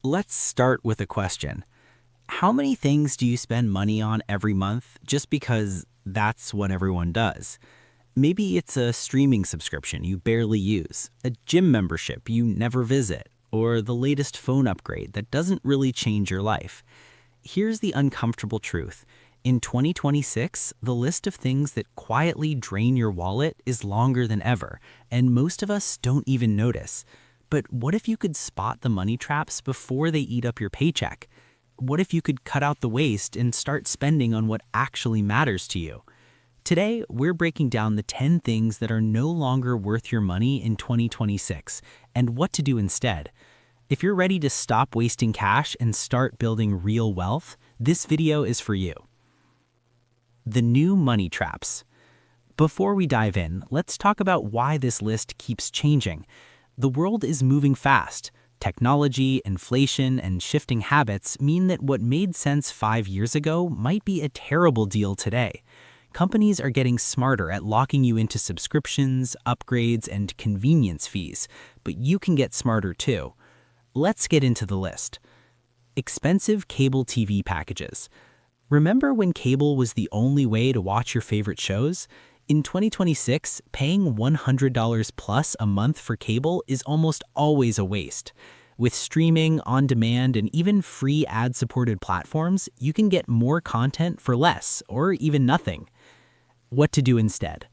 Let's start with a question. How many things do you spend money on every month just because that's what everyone does? Maybe it's a streaming subscription you barely use, a gym membership you never visit, or the latest phone upgrade that doesn't really change your life. Here's the uncomfortable truth. In 2026, the list of things that quietly drain your wallet is longer than ever, and most of us don't even notice. But what if you could spot the money traps before they eat up your paycheck? What if you could cut out the waste and start spending on what actually matters to you? Today, we're breaking down the 10 things that are no longer worth your money in 2026 and what to do instead. If you're ready to stop wasting cash and start building real wealth, this video is for you. The new money traps. Before we dive in, let's talk about why this list keeps changing. The world is moving fast. Technology, inflation, and shifting habits mean that what made sense 5 years ago might be a terrible deal today. Companies are getting smarter at locking you into subscriptions, upgrades, and convenience fees, but you can get smarter too. Let's get into the list. Expensive cable TV packages. Remember when cable was the only way to watch your favorite shows? In 2026, paying $100 plus a month for cable is almost always a waste. With streaming, on-demand, and even free ad-supported platforms, you can get more content for less, or even nothing. What to do instead?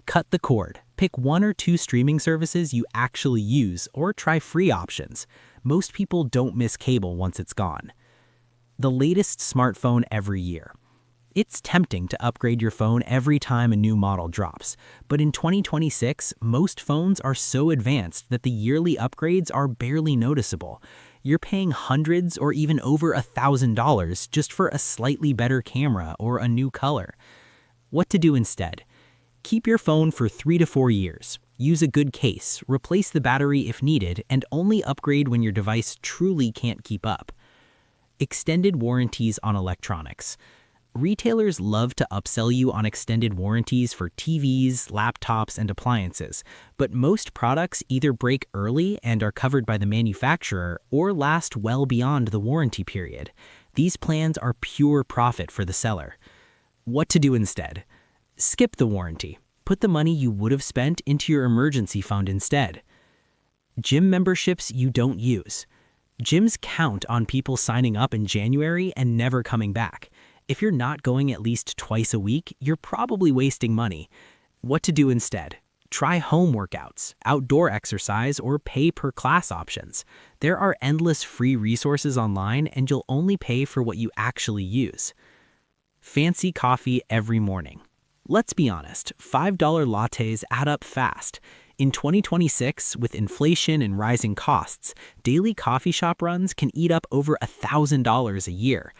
Cut the cord. Pick one or two streaming services you actually use, or try free options. Most people don't miss cable once it's gone. The latest smartphone every year. It's tempting to upgrade your phone every time a new model drops, but in 2026, most phones are so advanced that the yearly upgrades are barely noticeable. You're paying hundreds or even over $1,000 just for a slightly better camera or a new color. What to do instead? Keep your phone for 3 to 4 years. Use a good case, replace the battery if needed, and only upgrade when your device truly can't keep up. Extended warranties on electronics. Retailers love to upsell you on extended warranties for TVs, laptops, and appliances, but most products either break early and are covered by the manufacturer or last well beyond the warranty period. These plans are pure profit for the seller. What to do instead? Skip the warranty. Put the money you would have spent into your emergency fund instead. Gym memberships you don't use. Gyms count on people signing up in January and never coming back. If you're not going at least twice a week, you're probably wasting money. What to do instead? Try home workouts, outdoor exercise, or pay-per-class options. There are endless free resources online, and you'll only pay for what you actually use. Fancy coffee every morning. Let's be honest, $5 lattes add up fast. In 2026, with inflation and rising costs, daily coffee shop runs can eat up over $1,000 a year.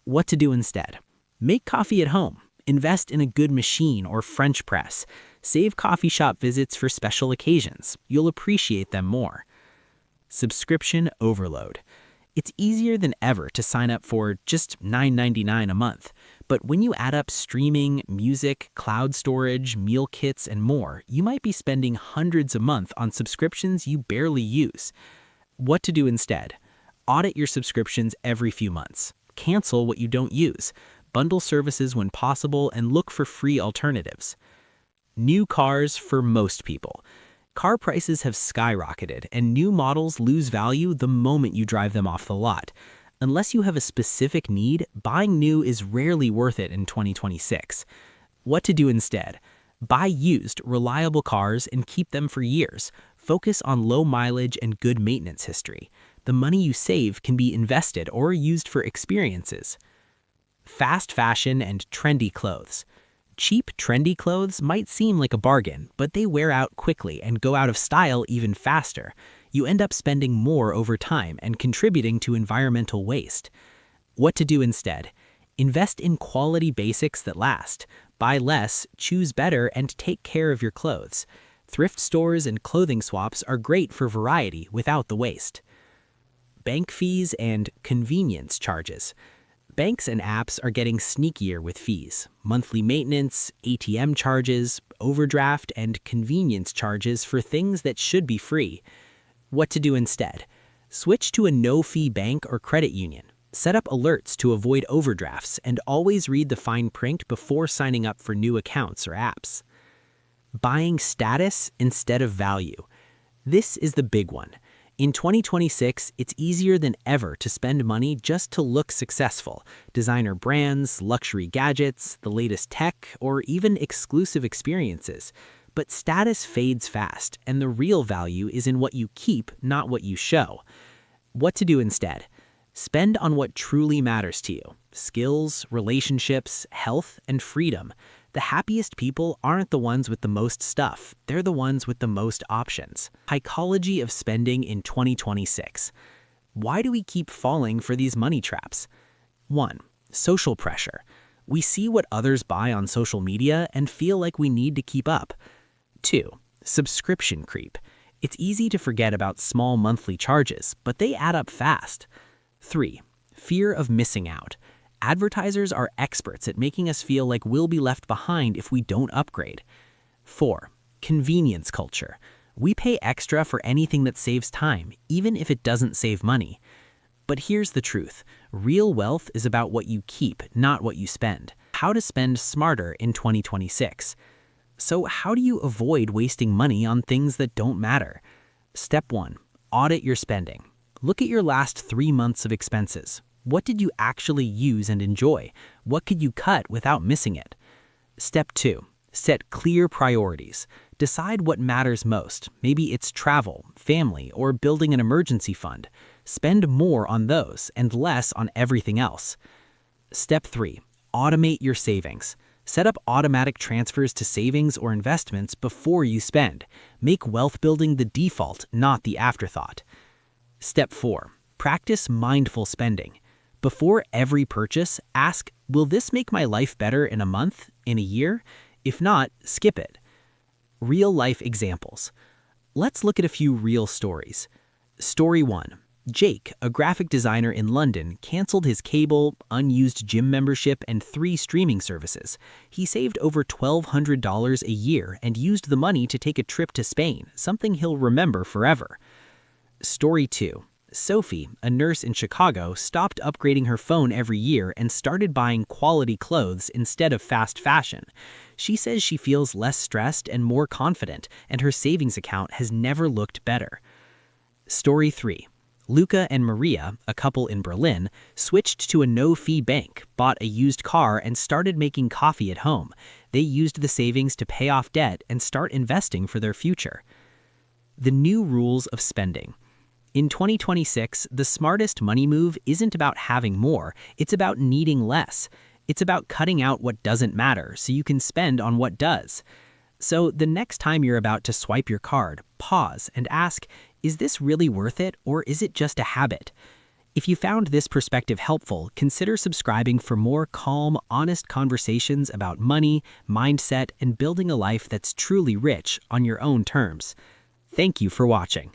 What to do instead? Make coffee at home. Invest in a good machine or French press. Save coffee shop visits for special occasions. You'll appreciate them more. Subscription overload. It's easier than ever to sign up for just $9.99 a month. But when you add up streaming, music, cloud storage, meal kits, and more, you might be spending hundreds a month on subscriptions you barely use. What to do instead? Audit your subscriptions every few months. Cancel what you don't use. Bundle services when possible and look for free alternatives. New cars for most people. Car prices have skyrocketed, and new models lose value the moment you drive them off the lot. Unless you have a specific need, buying new is rarely worth it in 2026. What to do instead? Buy used, reliable cars and keep them for years. Focus on low mileage and good maintenance history. The money you save can be invested or used for experiences. Fast fashion and trendy clothes. Cheap, trendy clothes might seem like a bargain, but they wear out quickly and go out of style even faster. You end up spending more over time and contributing to environmental waste. What to do instead? Invest in quality basics that last. Buy less, choose better, and take care of your clothes. Thrift stores and clothing swaps are great for variety without the waste. Bank fees and convenience charges. Banks and apps are getting sneakier with fees. Monthly maintenance, ATM charges, overdraft, and convenience charges for things that should be free. What to do instead? Switch to a no-fee bank or credit union. Set up alerts to avoid overdrafts and always read the fine print before signing up for new accounts or apps. Buying status instead of value. This is the big one. In 2026, it's easier than ever to spend money just to look successful. Designer brands, luxury gadgets, the latest tech, or even exclusive experiences. But status fades fast, and the real value is in what you keep, not what you show. What to do instead? Spend on what truly matters to you. Skills, relationships, health, and freedom. The happiest people aren't the ones with the most stuff. They're the ones with the most options. Psychology of spending in 2026. Why do we keep falling for these money traps? 1. Social pressure. We see what others buy on social media and feel like we need to keep up. 2. Subscription creep. It's easy to forget about small monthly charges, but they add up fast. 3. Fear of missing out. Advertisers are experts at making us feel like we'll be left behind if we don't upgrade. 4. Convenience culture. We pay extra for anything that saves time, even if it doesn't save money. But here's the truth. Real wealth is about what you keep, not what you spend. How to spend smarter in 2026. So how do you avoid wasting money on things that don't matter? Step 1. Audit your spending. Look at your last 3 months of expenses. What did you actually use and enjoy? What could you cut without missing it? Step 2. Set clear priorities. Decide what matters most. Maybe it's travel, family, or building an emergency fund. Spend more on those and less on everything else. Step 3. Automate your savings. Set up automatic transfers to savings or investments before you spend. Make wealth building the default, not the afterthought. Step 4. Practice mindful spending. Before every purchase, ask, will this make my life better in a month, in a year? If not, skip it. Real-life examples. Let's look at a few real stories. Story 1. Jake, a graphic designer in London, canceled his cable, unused gym membership, and 3 streaming services. He saved over $1,200 a year and used the money to take a trip to Spain, something he'll remember forever. Story 2. Sophie, a nurse in Chicago, stopped upgrading her phone every year and started buying quality clothes instead of fast fashion. She says she feels less stressed and more confident, and her savings account has never looked better. Story 3. Luca and Maria, a couple in Berlin, switched to a no-fee bank, bought a used car, and started making coffee at home. They used the savings to pay off debt and start investing for their future. The new rules of spending. In 2026, the smartest money move isn't about having more, it's about needing less. It's about cutting out what doesn't matter so you can spend on what does. So the next time you're about to swipe your card, pause and ask, is this really worth it or is it just a habit? If you found this perspective helpful, consider subscribing for more calm, honest conversations about money, mindset, and building a life that's truly rich on your own terms. Thank you for watching.